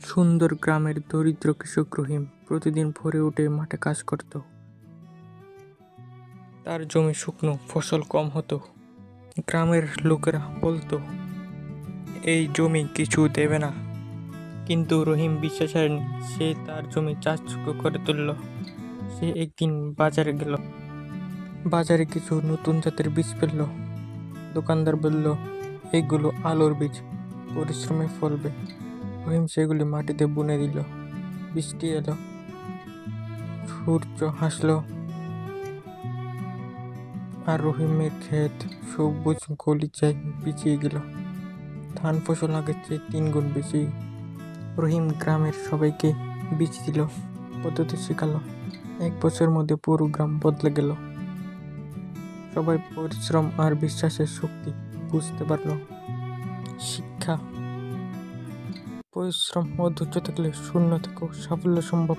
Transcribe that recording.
সুন্দর গ্রামের দরিদ্র কৃষক রহিম প্রতিদিন ভোরে উঠে মাঠে কাজ করত। তার জমি শুকনো, ফসল কম হতো। গ্রামের লোকেরা বলতো, এই জমি কিছু দেবে না। কিন্তু রহিম বিশ্বাস হারেনি। সে তার জমি চাষযোগ্য করে তুলল। সে একদিন বাজারে গেল। বাজারে কিছু নতুন জাতের বীজ পেল। দোকানদার বলল, এগুলো আলোর বীজ, পরিশ্রমে ফলবে। রহিম সেগুলি মাটিতে বুনে দিল। বৃষ্টি এলো, সূর্য হাসলো, আর রহিমের ক্ষেত সবুজ গলিচায় পিছিয়ে গেল। ধান ফসল আগের চেয়ে 3 গুণ বেশি। রহিম গ্রামের সবাইকে বীজ দিল, পদ্ধতি শেখালো। 1 বছরের মধ্যে পুরো গ্রাম বদলে গেল। সবাই পরিশ্রম আর বিশ্বাসের শক্তি বুঝতে পারল। শিক্ষা, পরিশ্রম ও ধৈর্য থাকলে শূন্য থেকেও সাফল্য সম্ভব।